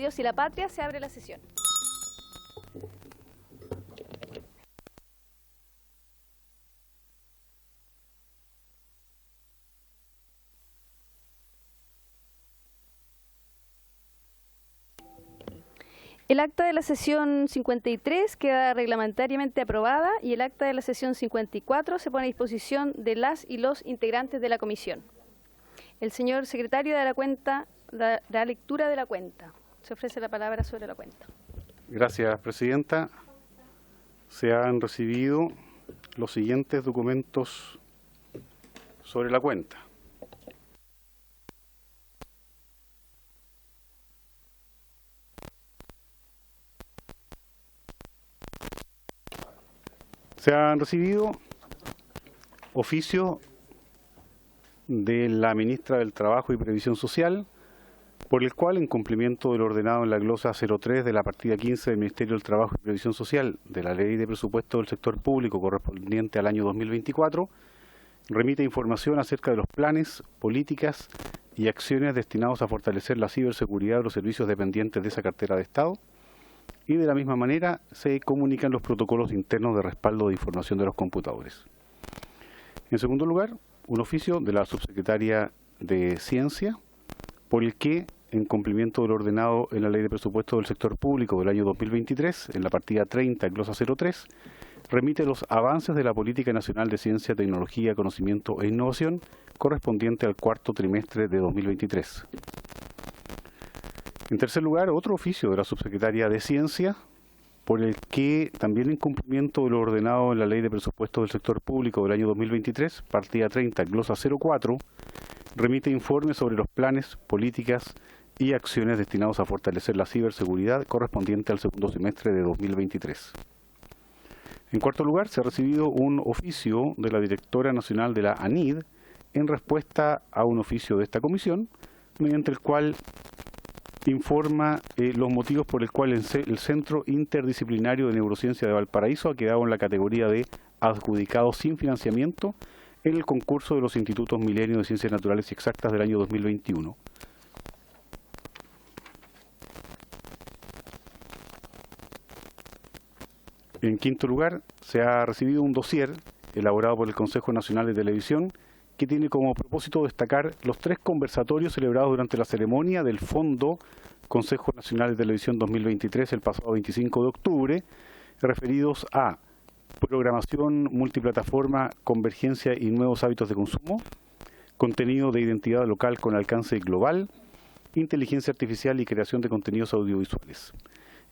Dios y la Patria, se abre la sesión. El acta de la sesión 53 queda reglamentariamente aprobada y el acta de la sesión 54 se pone a disposición de las y los integrantes de la comisión. El señor secretario de la cuenta dará lectura de la cuenta. Se ofrece la palabra sobre la cuenta. Gracias, presidenta. Se han recibido los siguientes documentos sobre la cuenta. Se han recibido oficio de la ministra del Trabajo y Previsión Social, por el cual, en cumplimiento del ordenado en la glosa 03 de la partida 15 del Ministerio del Trabajo y Previsión Social de la Ley de Presupuesto del Sector Público correspondiente al año 2024, remite información acerca de los planes, políticas y acciones destinados a fortalecer la ciberseguridad de los servicios dependientes de esa cartera de Estado, y de la misma manera se comunican los protocolos internos de respaldo de información de los computadores. En segundo lugar, un oficio de la subsecretaria de Ciencia, por el que, en cumplimiento del ordenado en la Ley de Presupuesto del Sector Público del año 2023, en la partida 30, glosa 03, remite los avances de la Política Nacional de Ciencia, Tecnología, Conocimiento e Innovación correspondiente al cuarto trimestre de 2023. En tercer lugar, otro oficio de la subsecretaria de Ciencia, por el que, también en cumplimiento de lo ordenado en la Ley de Presupuesto del Sector Público del año 2023, partida 30, glosa 04, remite informes sobre los planes, políticas y acciones destinados a fortalecer la ciberseguridad correspondiente al segundo semestre de 2023. En cuarto lugar, se ha recibido un oficio de la Directora Nacional de la ANID en respuesta a un oficio de esta comisión, mediante el cual informa los motivos por el cual el Centro Interdisciplinario de Neurociencia de Valparaíso ha quedado en la categoría de adjudicado sin financiamiento en el concurso de los Institutos Milenio de Ciencias Naturales y Exactas del año 2021. En quinto lugar, se ha recibido un dossier elaborado por el Consejo Nacional de Televisión que tiene como propósito destacar los 3 conversatorios celebrados durante la ceremonia del Fondo Consejo Nacional de Televisión 2023 el pasado 25 de octubre, referidos a programación multiplataforma, convergencia y nuevos hábitos de consumo, contenido de identidad local con alcance global, inteligencia artificial y creación de contenidos audiovisuales.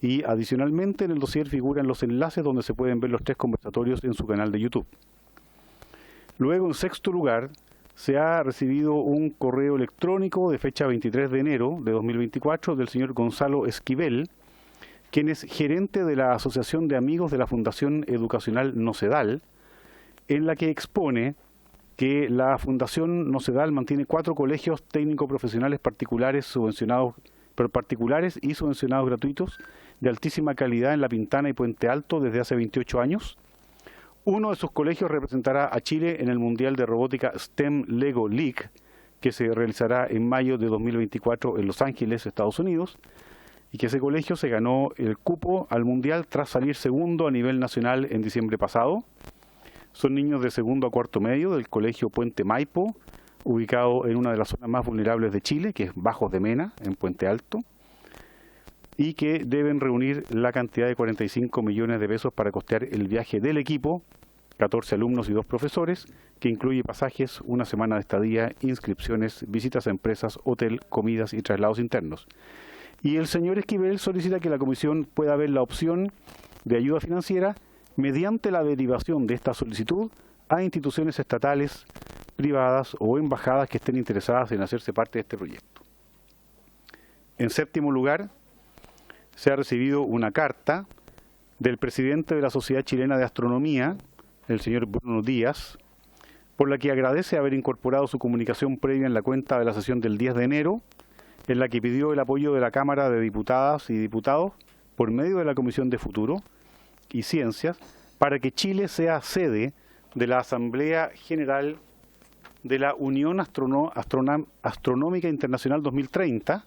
Y adicionalmente en el dossier figuran los enlaces donde se pueden ver los 3 conversatorios en su canal de YouTube. Luego, en sexto lugar, se ha recibido un correo electrónico de fecha 23 de enero de 2024 del señor Gonzalo Esquivel, quien es gerente de la Asociación de Amigos de la Fundación Educacional Nocedal, en la que expone que la Fundación Nocedal mantiene 4 colegios técnico-profesionales particulares y subvencionados gratuitos de altísima calidad en La Pintana y Puente Alto desde hace 28 años. Uno de sus colegios representará a Chile en el Mundial de Robótica STEM Lego League, que se realizará en mayo de 2024 en Los Ángeles, Estados Unidos, y que ese colegio se ganó el cupo al Mundial tras salir segundo a nivel nacional en diciembre pasado. Son niños de segundo a cuarto medio del Colegio Puente Maipo, ubicado en una de las zonas más vulnerables de Chile, que es Bajos de Mena, en Puente Alto, y que deben reunir la cantidad de 45 millones de pesos para costear el viaje del equipo, 14 alumnos y 2 profesores, que incluye pasajes, una semana de estadía, inscripciones, visitas a empresas, hotel, comidas y traslados internos. Y el señor Esquivel solicita que la comisión pueda ver la opción de ayuda financiera mediante la derivación de esta solicitud a instituciones estatales, privadas o embajadas que estén interesadas en hacerse parte de este proyecto. En séptimo lugar, se ha recibido una carta del presidente de la Sociedad Chilena de Astronomía, el señor Bruno Díaz, por la que agradece haber incorporado su comunicación previa en la cuenta de la sesión del 10 de enero, en la que pidió el apoyo de la Cámara de Diputadas y Diputados por medio de la Comisión de Futuro y Ciencias para que Chile sea sede de la Asamblea General de la Unión Astronómica Internacional 2030,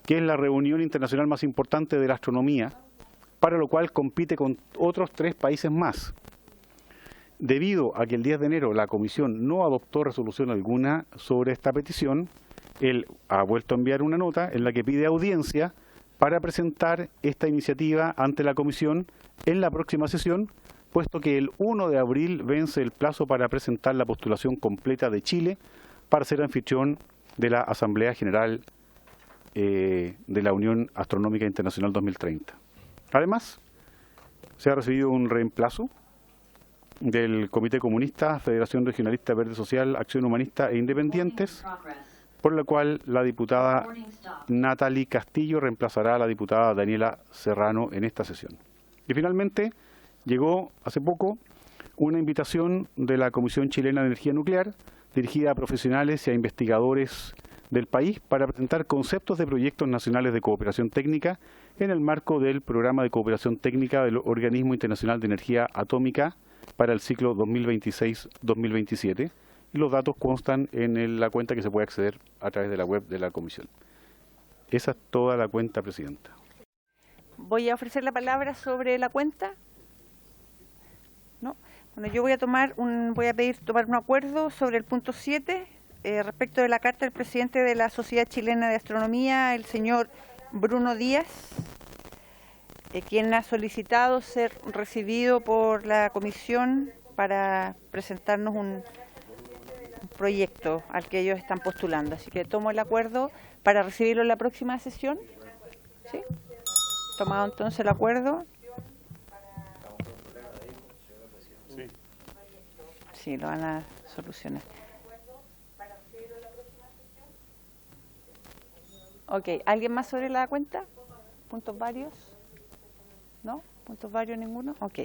que es la reunión internacional más importante de la astronomía, para lo cual compite con otros 3 países más. Debido a que el 10 de enero la Comisión no adoptó resolución alguna sobre esta petición, él ha vuelto a enviar una nota en la que pide audiencia para presentar esta iniciativa ante la Comisión en la próxima sesión, puesto que el 1 de abril vence el plazo para presentar la postulación completa de Chile para ser anfitrión de la Asamblea General de la Unión Astronómica Internacional 2030. Además, se ha recibido un reemplazo del Comité Comunista, Federación Regionalista Verde Social, Acción Humanista e Independientes, por la cual la diputada Natalie Castillo reemplazará a la diputada Daniela Serrano en esta sesión. Y finalmente, llegó hace poco una invitación de la Comisión Chilena de Energía Nuclear, dirigida a profesionales y a investigadores del país para presentar conceptos de proyectos nacionales de cooperación técnica en el marco del Programa de Cooperación Técnica del Organismo Internacional de Energía Atómica para el ciclo 2026-2027. Y los datos constan en la cuenta que se puede acceder a través de la web de la Comisión. Esa es toda la cuenta, Presidenta. Voy a ofrecer la palabra sobre la cuenta. ¿No? Bueno, yo voy a pedir tomar un acuerdo sobre el punto 7 respecto de la carta del presidente de la Sociedad Chilena de Astronomía, el señor Bruno Díaz, quien ha solicitado ser recibido por la Comisión para presentarnos un proyecto al que ellos están postulando. Así que tomo el acuerdo para recibirlo en la próxima sesión. ¿Sí? Tomado entonces el acuerdo. Sí, lo van a solucionar. Ok, ¿alguien más sobre la cuenta? ¿Puntos varios? ¿No? ¿Puntos varios ninguno? Ok.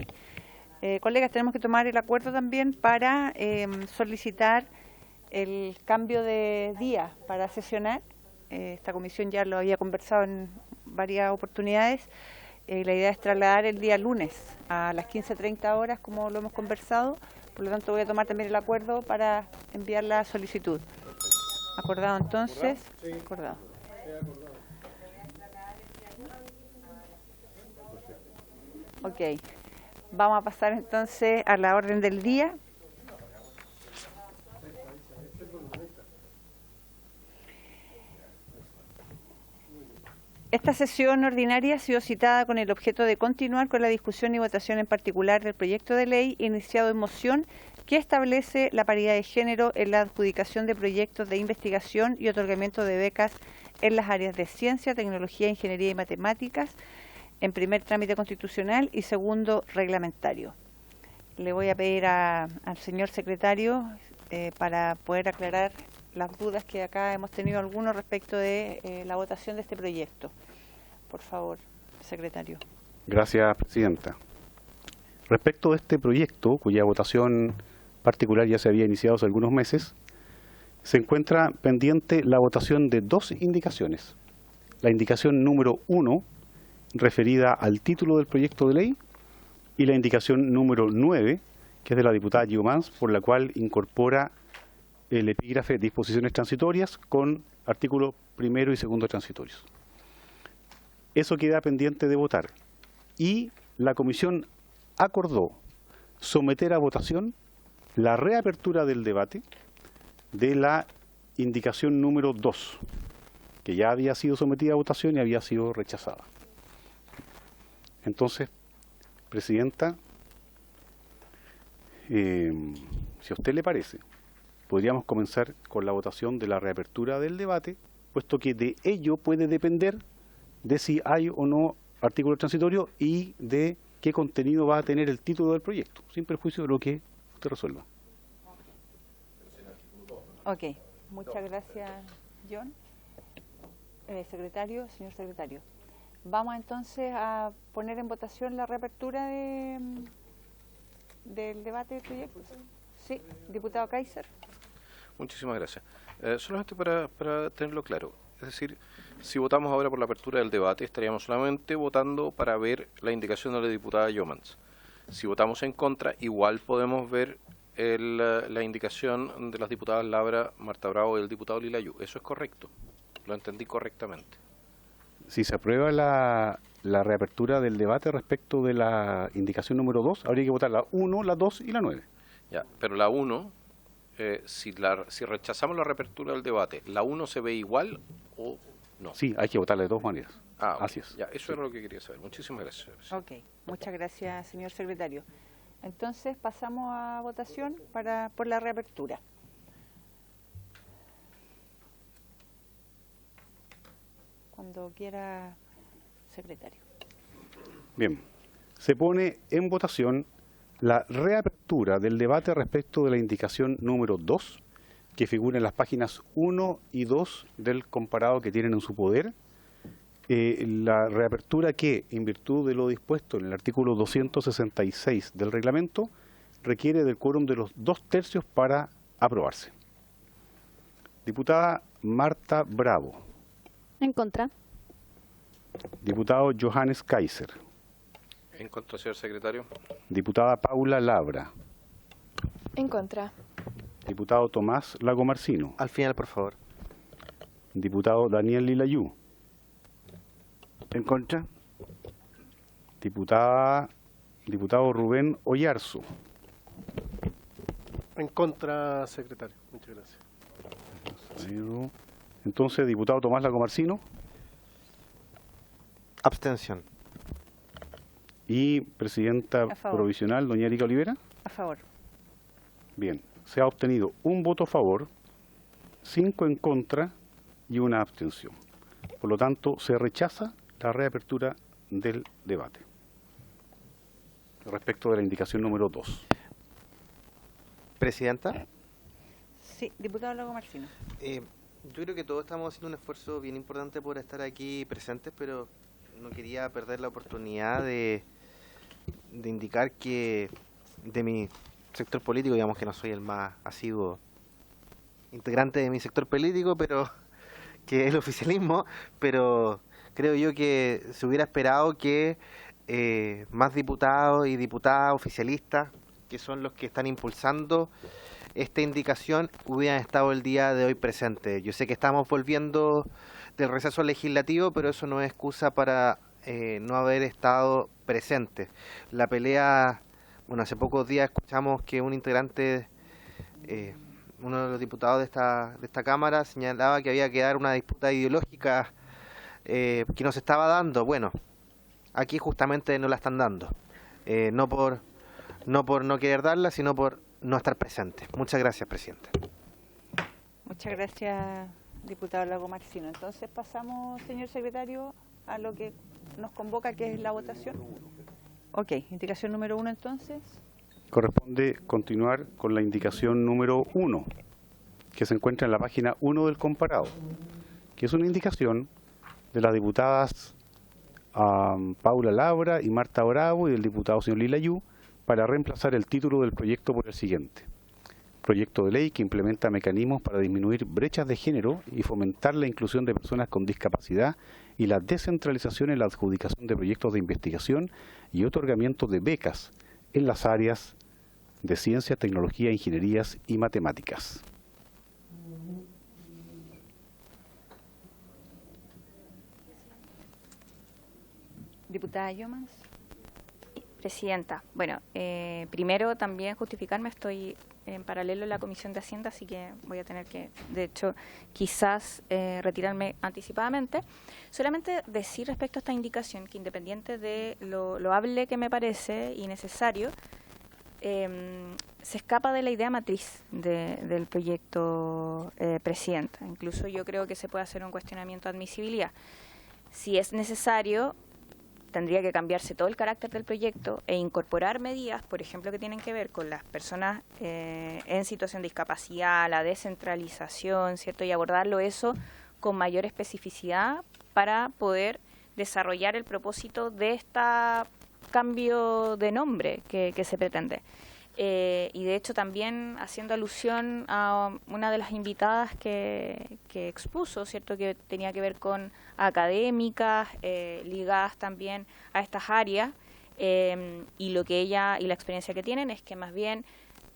Colegas, tenemos que tomar el acuerdo también para solicitar el cambio de día para sesionar. Esta comisión ya lo había conversado en varias oportunidades. La idea es trasladar el día lunes a las 15:30 horas, como lo hemos conversado. Por lo tanto, voy a tomar también el acuerdo para enviar la solicitud. ¿Acordado entonces? Sí. Acordado. Ok, vamos a pasar entonces a la orden del día. Esta sesión ordinaria ha sido citada con el objeto de continuar con la discusión y votación en particular del proyecto de ley iniciado en moción que establece la paridad de género en la adjudicación de proyectos de investigación y otorgamiento de becas en las áreas de ciencia, tecnología, ingeniería y matemáticas, en primer trámite constitucional y segundo reglamentario. Le voy a pedir al señor secretario para poder aclarar las dudas que acá hemos tenido algunos respecto de la votación de este proyecto. Por favor, secretario. Gracias, Presidenta. Respecto de este proyecto, cuya votación particular ya se había iniciado hace algunos meses, se encuentra pendiente la votación de 2 indicaciones. La indicación número 1, referida al título del proyecto de ley, y la indicación número 9, que es de la diputada Guiomans, por la cual incorpora el epígrafe disposiciones transitorias con artículos primero y segundo transitorios. Eso queda pendiente de votar. Y la Comisión acordó someter a votación la reapertura del debate de la indicación número 2, que ya había sido sometida a votación y había sido rechazada. Entonces, Presidenta, si a usted le parece, podríamos comenzar con la votación de la reapertura del debate, puesto que de ello puede depender de si hay o no artículo transitorio y de qué contenido va a tener el título del proyecto, sin perjuicio de lo que usted resuelva. Ok, muchas gracias, John. Secretario, señor secretario. Vamos entonces a poner en votación la reapertura del debate del proyecto. Sí, diputado Kaiser. Muchísimas gracias. Solamente para tenerlo claro, es decir, si votamos ahora por la apertura del debate, estaríamos solamente votando para ver la indicación de la diputada Guiomans. Si votamos en contra, igual podemos ver la indicación de las diputadas Labra, Marta Bravo y el diputado Lilayú. Eso es correcto, lo entendí correctamente. si se aprueba la reapertura del debate respecto de la indicación número 2, habría que votar la 1, la 2 y la 9. Ya, pero la 1, si rechazamos la reapertura del debate, ¿la 1 se ve igual o no? Sí, hay que votarla de dos maneras. Ah, ok. Así es. Ya, eso era lo que quería saber. Muchísimas gracias. Ok, muchas gracias, señor secretario. Entonces pasamos a votación por la reapertura. Cuando quiera, secretario. Bien, se pone en votación la reapertura del debate respecto de la indicación número 2, que figura en las páginas 1 y 2 del comparado que tienen en su poder. La reapertura que, en virtud de lo dispuesto en el artículo 266 del reglamento, requiere del quórum de los 2/3 para aprobarse. Diputada Marta Bravo. En contra. Diputado Johannes Kaiser. En contra, señor secretario. Diputada Paula Labra. En contra. Diputado Tomás Lagomarsino. Al final, por favor. Diputado Daniel Lilayú. En contra. Diputado Rubén Oyarzo. En contra, secretario. Muchas gracias. Entonces, diputado Tomás Lagomarsino. Abstención. Y presidenta A favor. provisional, doña Erika Olivera. A favor. Bien, se ha obtenido un voto a favor, 5 en contra y una abstención. Por lo tanto, se rechaza la reapertura del debate respecto de la indicación número 2. Presidenta, Sí, diputado Lagomarsino. yo creo que todos estamos haciendo un esfuerzo bien importante por estar aquí presentes, pero no quería perder la oportunidad de indicar que de mi sector político, digamos que no soy el más asiduo integrante de mi sector político, pero que es el oficialismo, pero creo yo que se hubiera esperado que más diputados y diputadas oficialistas, que son los que están impulsando esta indicación, hubieran estado el día de hoy presentes. Yo sé que estamos volviendo del receso legislativo, pero eso no es excusa para no haber estado presentes. La pelea, bueno, hace pocos días escuchamos que un integrante, uno de los diputados de esta Cámara, señalaba que había que dar una disputa ideológica que nos estaba dando. Bueno, aquí justamente no la están dando. No por no querer darla, sino por no estar presente. Muchas gracias, presidente. Muchas gracias, diputado Lagomarsino. Entonces pasamos, señor secretario, a lo que nos convoca, que es la votación. Ok, indicación número 1 entonces. Corresponde continuar con la indicación número 1, que se encuentra en la página 1 del comparado, que es una indicación de las diputadas Paula Labra y Marta Bravo y del diputado señor Lilayú para reemplazar el título del proyecto por el siguiente: proyecto de ley que implementa mecanismos para disminuir brechas de género y fomentar la inclusión de personas con discapacidad y la descentralización en la adjudicación de proyectos de investigación y otorgamiento de becas en las áreas de ciencia, tecnología, ingenierías y matemáticas. Diputada Yomans. Presidenta, bueno, primero también justificarme, estoy en paralelo en la Comisión de Hacienda, así que voy a tener que, de hecho, quizás retirarme anticipadamente. Solamente decir respecto a esta indicación que, independiente de lo loable que me parece y necesario, se escapa de la idea matriz del proyecto, Presidenta. Incluso yo creo que se puede hacer un cuestionamiento de admisibilidad. Si es necesario, tendría que cambiarse todo el carácter del proyecto e incorporar medidas, por ejemplo, que tienen que ver con las personas en situación de discapacidad, la descentralización, ¿cierto? Y abordarlo eso con mayor especificidad para poder desarrollar el propósito de este cambio de nombre que se pretende. Y de hecho también haciendo alusión a una de las invitadas que expuso, ¿cierto? Que tenía que ver con académicas, ligadas también a estas áreas, y lo que ella y la experiencia que tienen es que más bien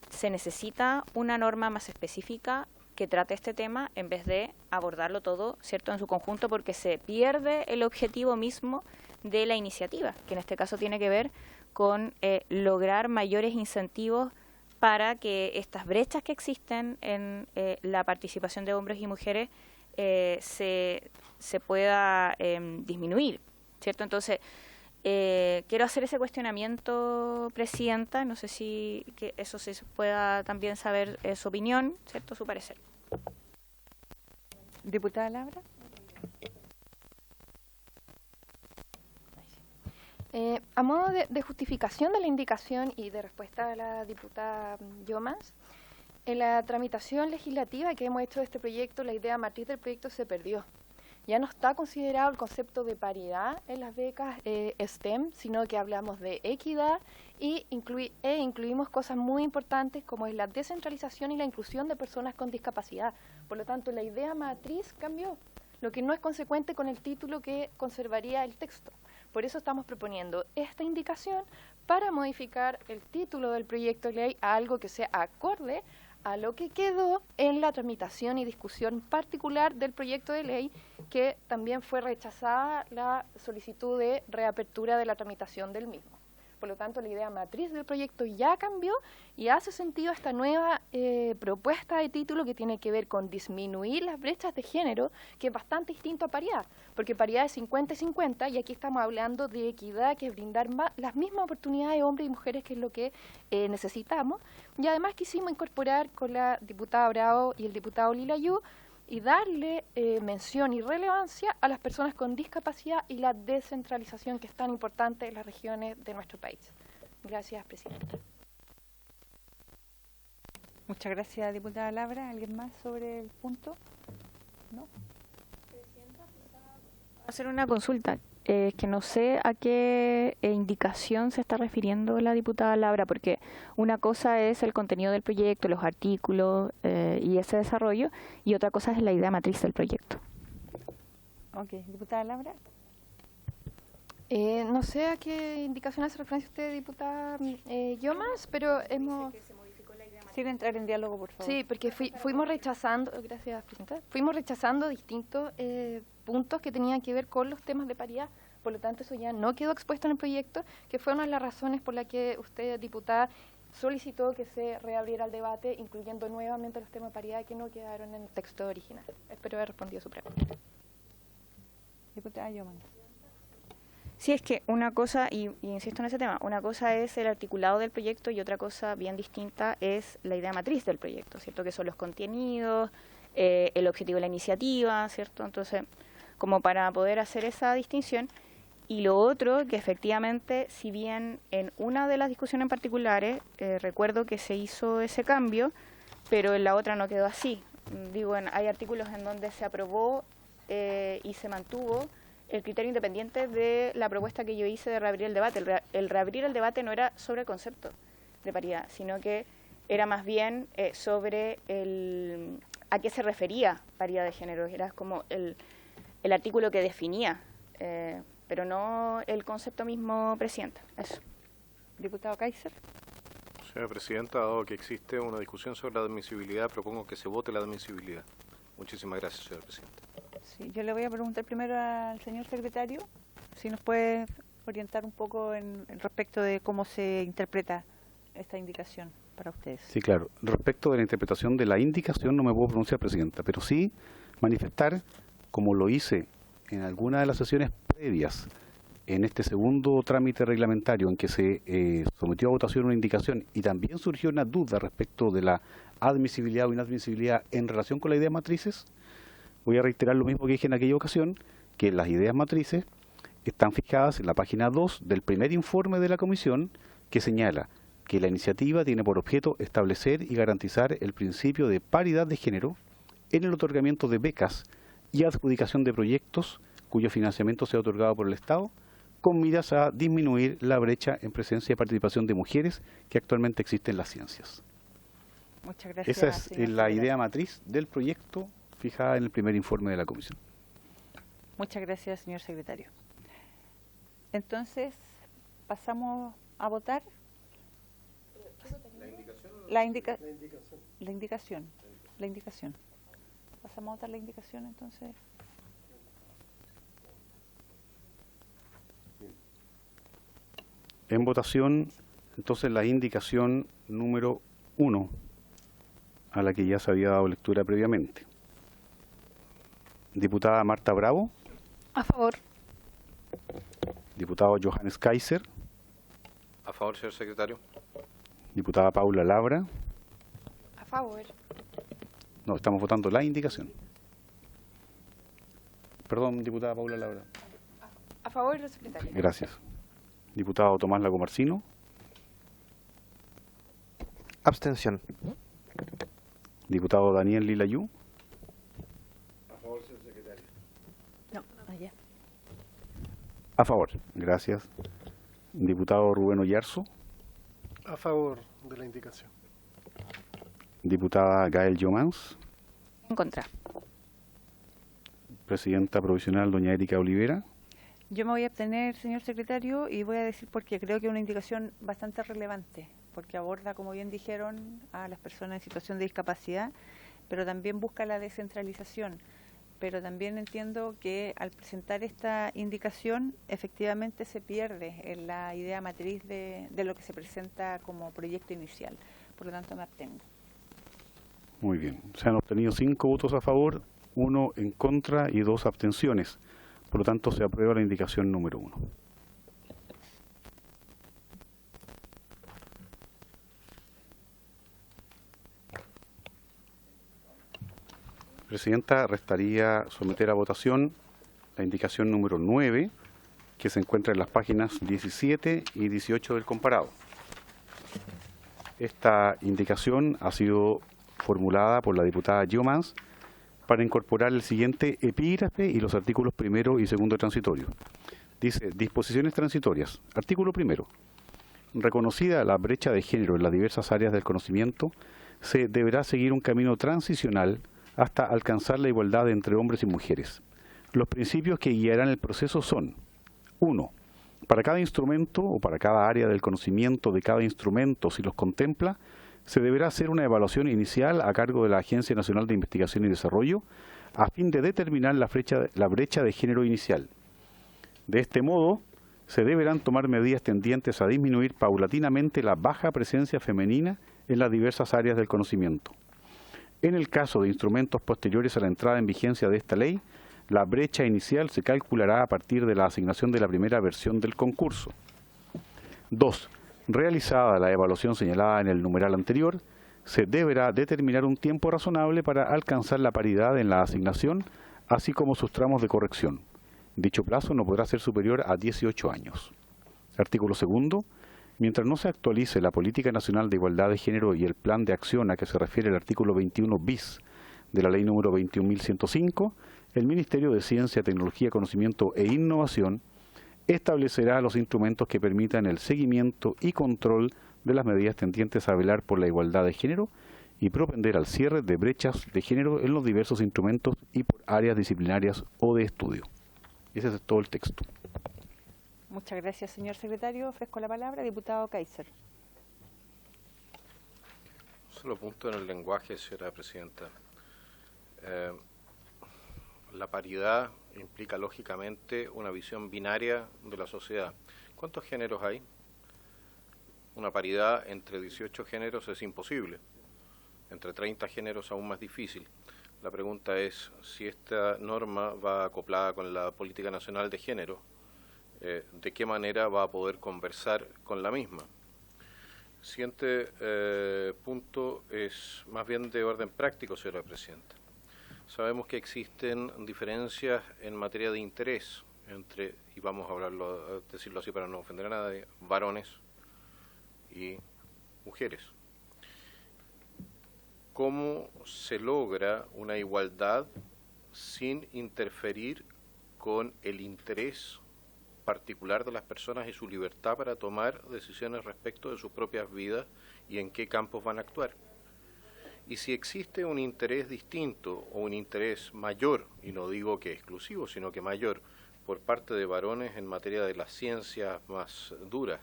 se necesita una norma más específica que trate este tema en vez de abordarlo todo, ¿cierto?, en su conjunto, porque se pierde el objetivo mismo de la iniciativa, que en este caso tiene que ver con lograr mayores incentivos para que estas brechas que existen en la participación de hombres y mujeres se pueda disminuir, ¿cierto? Entonces, quiero hacer ese cuestionamiento, Presidenta, no sé si que eso se pueda también saber su opinión, ¿cierto?, su parecer. Diputada Labra. A modo de justificación de la indicación y de respuesta a la diputada Llomas, en la tramitación legislativa que hemos hecho de este proyecto, la idea matriz del proyecto se perdió. Ya no está considerado el concepto de paridad en las becas STEM, sino que hablamos de equidad y incluimos cosas muy importantes como es la descentralización y la inclusión de personas con discapacidad. Por lo tanto, la idea matriz cambió, lo que no es consecuente con el título que conservaría el texto. Por eso estamos proponiendo esta indicación para modificar el título del proyecto de ley a algo que sea acorde a lo que quedó en la tramitación y discusión particular del proyecto de ley, que también fue rechazada la solicitud de reapertura de la tramitación del mismo. Por lo tanto, la idea matriz del proyecto ya cambió y hace sentido esta nueva propuesta de título que tiene que ver con disminuir las brechas de género, que es bastante distinto a paridad, porque paridad es 50 y 50 y aquí estamos hablando de equidad, que es brindar las mismas oportunidades a hombres y mujeres, que es lo que necesitamos. Y además quisimos incorporar con la diputada Bravo y el diputado Lilayú y darle mención y relevancia a las personas con discapacidad y la descentralización, que es tan importante en las regiones de nuestro país. Gracias, Presidenta. Muchas gracias, diputada Labra. ¿Alguien más sobre el punto? ¿No? Hacer una consulta, que no sé a qué indicación se está refiriendo la diputada Labra, porque una cosa es el contenido del proyecto, los artículos y ese desarrollo, y otra cosa es la idea matriz del proyecto. Ok, diputada Labra. No sé a qué indicación hace referencia usted, diputada Llomas, pero hemos... Sin entrar en diálogo, por favor. Sí, porque fuimos rechazando, gracias, Presidenta, fuimos rechazando distintos puntos que tenían que ver con los temas de paridad. Por lo tanto, eso ya no quedó expuesto en el proyecto, que fue una de las razones por las que usted, diputada, solicitó que se reabriera el debate, incluyendo nuevamente los temas de paridad que no quedaron en el texto original. Espero haber respondido su pregunta. Diputada Llomas. Sí, es que una cosa, y insisto en ese tema, una cosa es el articulado del proyecto y otra cosa bien distinta es la idea matriz del proyecto, ¿cierto? Que son los contenidos, el objetivo de la iniciativa, ¿cierto? Entonces, como para poder hacer esa distinción. Y lo otro, que efectivamente, si bien en una de las discusiones en particulares, recuerdo que se hizo ese cambio, pero en la otra no quedó así. Digo, hay artículos en donde se aprobó y se mantuvo el criterio independiente de la propuesta que yo hice de reabrir el debate. El reabrir el debate no era sobre el concepto de paridad, sino que era más bien sobre a qué se refería paridad de género. Era como el artículo que definía, pero no el concepto mismo, Presidenta. Eso. Diputado Kaiser. Señora Presidenta, dado que existe una discusión sobre la admisibilidad, propongo que se vote la admisibilidad. Muchísimas gracias, señora Presidenta. Sí, yo le voy a preguntar primero al señor secretario si nos puede orientar un poco en respecto de cómo se interpreta esta indicación para ustedes. Sí, claro. Respecto de la interpretación de la indicación no me puedo pronunciar, Presidenta, pero sí manifestar, como lo hice en alguna de las sesiones previas, en este segundo trámite reglamentario en que se sometió a votación una indicación y también surgió una duda respecto de la admisibilidad o inadmisibilidad en relación con las ideas matrices. Voy a reiterar lo mismo que dije en aquella ocasión, que las ideas matrices están fijadas en la página 2 del primer informe de la Comisión, que señala que la iniciativa tiene por objeto establecer y garantizar el principio de paridad de género en el otorgamiento de becas y adjudicación de proyectos cuyo financiamiento sea otorgado por el Estado, con miras a disminuir la brecha en presencia y participación de mujeres que actualmente existe en las ciencias. Muchas gracias. Esa es la idea matriz del proyecto fijada en el primer informe de la Comisión. Muchas gracias, señor secretario. Entonces, pasamos a votar. La indicación. la indicación. Pasamos a votar la indicación entonces. En votación, entonces, la indicación número 1, a la que ya se había dado lectura previamente. Diputada Marta Bravo. A favor. Diputado Johannes Kaiser. A favor, señor secretario. Diputada Paula Labra. A favor. No, estamos votando la indicación. Perdón, diputada Paula Labra. A favor, secretario. Gracias. Diputado Tomás Lagomarcino. Abstención. Diputado Daniel Lilayú. No, allá. A favor. Gracias. Diputado Rubén Oyarzo. A favor de la indicación. Diputada Gael Jomans. En contra. Presidenta provisional doña Erika Olivera. Yo me voy a abstener, señor secretario, y voy a decir porque creo que es una indicación bastante relevante, porque aborda, como bien dijeron, a las personas en situación de discapacidad, pero también busca la descentralización. Pero también entiendo que al presentar esta indicación, efectivamente se pierde en la idea matriz de lo que se presenta como proyecto inicial. Por lo tanto, me abstengo. Muy bien. Se han obtenido 5 votos a favor, 1 en contra y 2 abstenciones. Por lo tanto, se aprueba la indicación número 1. Presidenta, restaría someter a votación la indicación número 9, que se encuentra en las páginas 17 y 18 del comparado. Esta indicación ha sido formulada por la diputada Jomans para incorporar el siguiente epígrafe y los artículos primero y segundo transitorios. Dice, disposiciones transitorias. Artículo primero. Reconocida la brecha de género en las diversas áreas del conocimiento, se deberá seguir un camino transicional hasta alcanzar la igualdad entre hombres y mujeres. Los principios que guiarán el proceso son: 1. Para cada instrumento o para cada área del conocimiento de cada instrumento, si los contempla, se deberá hacer una evaluación inicial a cargo de la Agencia Nacional de Investigación y Desarrollo a fin de determinar la brecha de género inicial. De este modo, se deberán tomar medidas tendientes a disminuir paulatinamente la baja presencia femenina en las diversas áreas del conocimiento. En el caso de instrumentos posteriores a la entrada en vigencia de esta ley, la brecha inicial se calculará a partir de la asignación de la primera versión del concurso. 2. Realizada la evaluación señalada en el numeral anterior, se deberá determinar un tiempo razonable para alcanzar la paridad en la asignación, así como sus tramos de corrección. Dicho plazo no podrá ser superior a 18 años. Artículo 2. Mientras no se actualice la Política Nacional de Igualdad de Género y el Plan de Acción a que se refiere el artículo 21 bis de la Ley número 21.105, el Ministerio de Ciencia, Tecnología, Conocimiento e Innovación establecerá los instrumentos que permitan el seguimiento y control de las medidas tendientes a velar por la igualdad de género y propender al cierre de brechas de género en los diversos instrumentos y por áreas disciplinarias o de estudio. Ese es todo el texto. Muchas gracias, señor secretario. Ofrezco la palabra, diputado Kaiser. Solo punto en el lenguaje, señora presidenta. La paridad implica lógicamente una visión binaria de la sociedad. ¿Cuántos géneros hay? Una paridad entre 18 géneros es imposible. Entre 30 géneros aún más difícil. La pregunta es si esta norma va acoplada con la Política Nacional de Género, de qué manera va a poder conversar con la misma. Siguiente punto es más bien de orden práctico, señora presidenta. Sabemos que existen diferencias en materia de interés entre, y vamos a decirlo así para no ofender a nadie, varones y mujeres. ¿Cómo se logra una igualdad sin interferir con el interés particular de las personas y su libertad para tomar decisiones respecto de sus propias vidas y en qué campos van a actuar? Y si existe un interés distinto o un interés mayor, y no digo que exclusivo, sino que mayor, por parte de varones en materia de las ciencias más duras,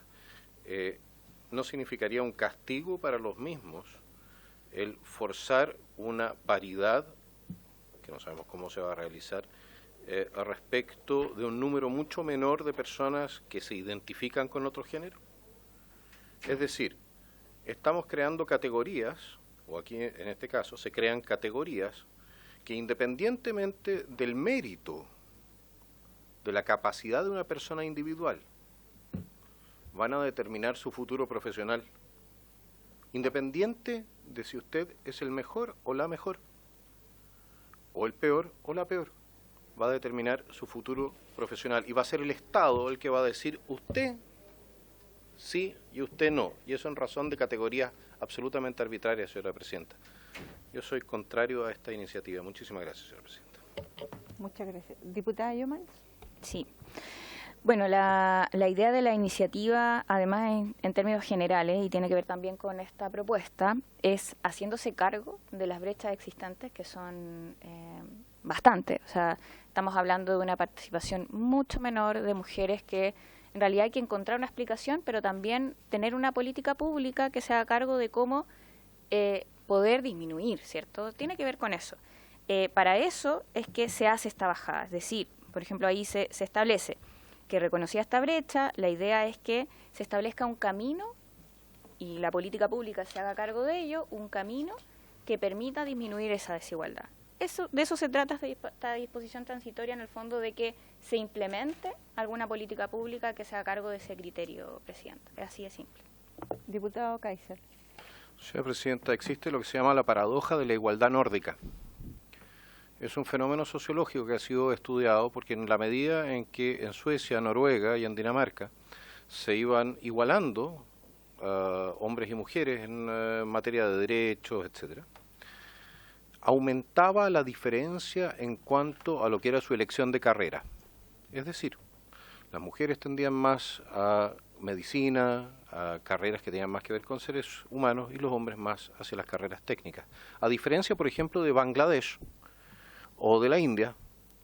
¿no significaría un castigo para los mismos el forzar una paridad, que no sabemos cómo se va a realizar, respecto de un número mucho menor de personas que se identifican con otro género. Es decir, estamos creando categorías, o aquí en este caso se crean categorías que independientemente del mérito, de la capacidad de una persona individual, van a determinar su futuro profesional, independiente de si usted es el mejor o la mejor, o el peor o la peor, va a determinar su futuro profesional y va a ser el Estado el que va a decir usted sí y usted no, y eso en razón de categorías absolutamente arbitrarias, señora Presidenta. Yo soy contrario a esta iniciativa. Muchísimas gracias, señora Presidenta. Muchas gracias. Diputada Yeomans. Sí. Bueno, la idea de la iniciativa, además en términos generales, y tiene que ver también con esta propuesta, es haciéndose cargo de las brechas existentes, que son bastantes. O sea, estamos hablando de una participación mucho menor de mujeres que en realidad hay que encontrar una explicación, pero también tener una política pública que se haga cargo de cómo poder disminuir, ¿cierto? Tiene que ver con eso. Para eso es que se hace esta bajada. Es decir, por ejemplo, ahí se establece que reconocida esta brecha, la idea es que se establezca un camino y la política pública se haga cargo de ello, un camino que permita disminuir esa desigualdad. De eso se trata esta disposición transitoria, en el fondo, de que se implemente alguna política pública que se haga cargo de ese criterio, Presidenta. Es así de simple. Diputado Kaiser. Señora Presidenta, existe lo que se llama la paradoja de la igualdad nórdica. Es un fenómeno sociológico que ha sido estudiado porque en la medida en que en Suecia, Noruega y en Dinamarca se iban igualando hombres y mujeres en materia de derechos, etcétera, aumentaba la diferencia en cuanto a lo que era su elección de carrera. Es decir, las mujeres tendían más a medicina, a carreras que tenían más que ver con seres humanos, y los hombres más hacia las carreras técnicas. A diferencia, por ejemplo, de Bangladesh o de la India,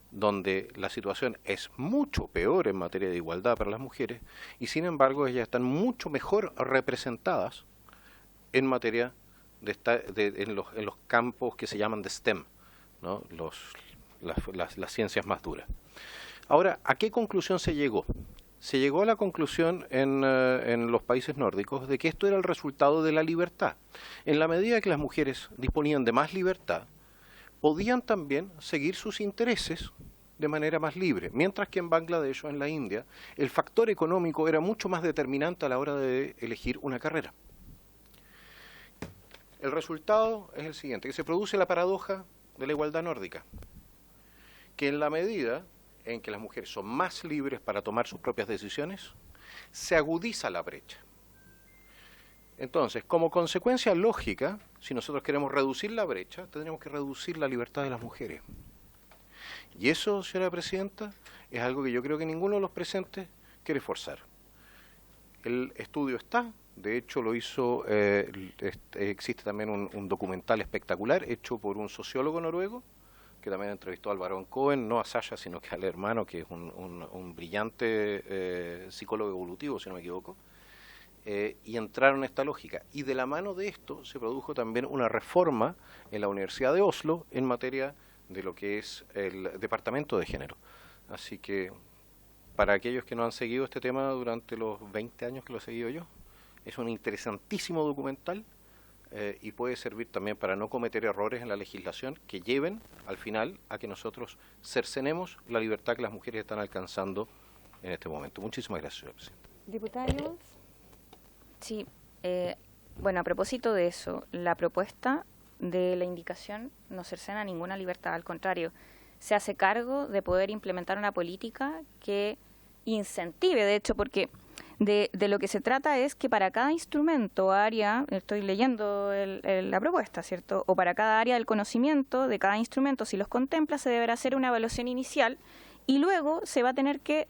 donde la situación es mucho peor en materia de igualdad para las mujeres, y sin embargo ellas están mucho mejor representadas en materia en los campos que se llaman de STEM, ¿no? Las ciencias más duras. Ahora, ¿a qué conclusión se llegó? Se llegó a la conclusión en los países nórdicos de que esto era el resultado de la libertad. En la medida que las mujeres disponían de más libertad, podían también seguir sus intereses de manera más libre, mientras que en Bangladesh o en la India el factor económico era mucho más determinante a la hora de elegir una carrera. El resultado es el siguiente, que se produce la paradoja de la igualdad nórdica, que en la medida en que las mujeres son más libres para tomar sus propias decisiones, se agudiza la brecha. Entonces, como consecuencia lógica, si nosotros queremos reducir la brecha, tendríamos que reducir la libertad de las mujeres. Y eso, señora Presidenta, es algo que yo creo que ninguno de los presentes quiere forzar. El estudio está, de hecho lo hizo, existe también un documental espectacular hecho por un sociólogo noruego, que también entrevistó al barón Cohen, no a Sasha, sino que al hermano, que es un brillante psicólogo evolutivo, si no me equivoco. Y entraron en esta lógica. Y de la mano de esto se produjo también una reforma en la Universidad de Oslo en materia de lo que es el departamento de género. Así que, para aquellos que no han seguido este tema durante los 20 años que lo he seguido yo, es un interesantísimo documental y puede servir también para no cometer errores en la legislación que lleven, al final, a que nosotros cercenemos la libertad que las mujeres están alcanzando en este momento. Muchísimas gracias, señora Presidenta. Diputada Yeomans. Sí, bueno, a propósito de eso, la propuesta de la indicación no cercena ninguna libertad, al contrario, se hace cargo de poder implementar una política que incentive, de hecho, porque de lo que se trata es que para cada instrumento o área, estoy leyendo la propuesta, ¿cierto? O para cada área del conocimiento de cada instrumento, si los contempla, se deberá hacer una evaluación inicial y luego se va a tener que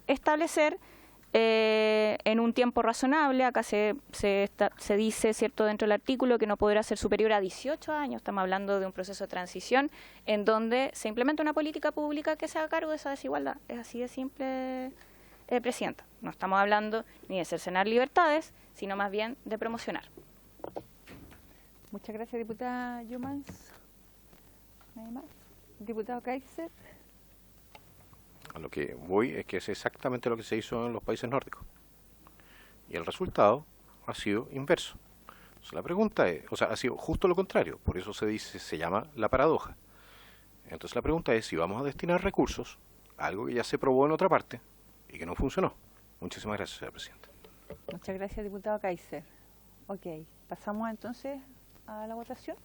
establecer en un tiempo razonable. Acá se dice, ¿cierto?, dentro del artículo, que no podrá ser superior a 18 años, estamos hablando de un proceso de transición en donde se implementa una política pública que se haga cargo de esa desigualdad. Es así de simple, Presidenta. No estamos hablando ni de cercenar libertades, sino más bien de promocionar. Muchas gracias, diputada Yomans. ¿Nadie más? Diputado Kaiser. A lo que voy es que es exactamente lo que se hizo en los países nórdicos. Y el resultado ha sido inverso. Entonces, la pregunta es, o sea, ha sido justo lo contrario, por eso se llama la paradoja. Entonces la pregunta es si vamos a destinar recursos a algo que ya se probó en otra parte y que no funcionó. Muchísimas gracias, señora presidenta. Muchas gracias, diputado Kaiser. Ok, pasamos entonces a la votación.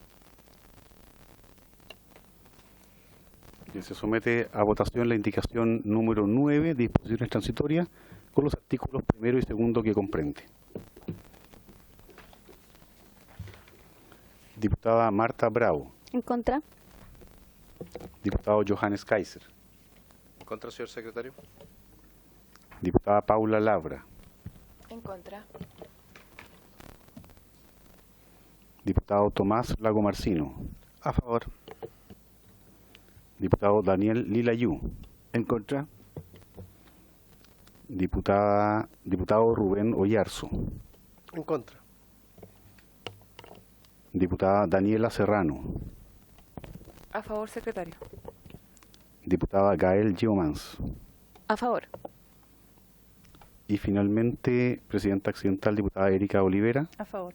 Y se somete a votación la indicación número 9, disposiciones transitorias, con los artículos 1 y 2 que comprende. Diputada Marta Bravo. En contra. Diputado Johannes Kaiser. ¿En contra, señor secretario? Diputada Paula Labra. En contra. Diputado Tomás Lago Marcino. A favor. Diputado Daniel Lilayú. En contra. Diputado Rubén Oyarzo. En contra. Diputada Daniela Serrano. A favor, secretario. Diputada Gael Giomans. A favor. Y finalmente, presidenta accidental, diputada Erika Olivera. A favor.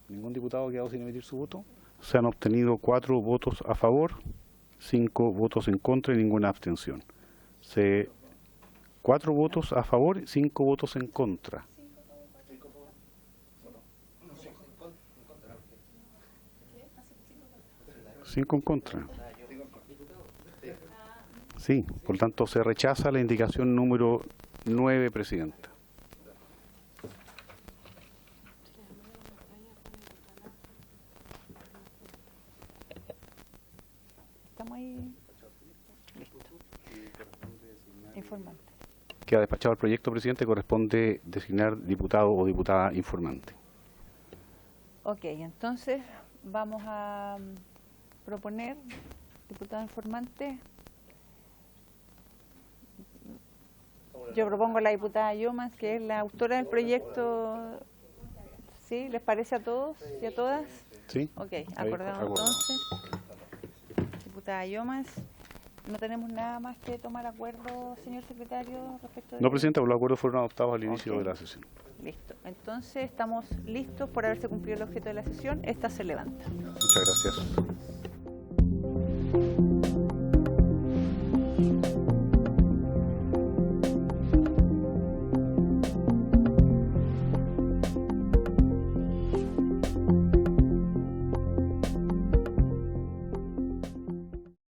¿Ningún diputado ha quedado sin emitir su voto? Se han obtenido 4 votos a favor, 5 votos en contra y ninguna abstención. 4 votos a favor, 5 votos en contra. 5 en contra. Sí, por tanto se rechaza la indicación número 9, presidenta. Estamos ahí. Listo. Informante. Queda despachado el proyecto, presidente. Corresponde designar diputado o diputada informante. Ok, entonces vamos a proponer, diputado informante. Yo propongo a la diputada Yomans, que es la autora del proyecto. ¿Sí? ¿Les parece a todos y a todas? Sí. Ok, acordamos entonces. Diputada Yomans. ¿No tenemos nada más que tomar acuerdo, señor secretario, respecto de...? No, presidenta, los acuerdos fueron adoptados al inicio de la sesión. Listo. Entonces, estamos listos por haberse cumplido el objeto de la sesión. Esta se levanta. Muchas gracias.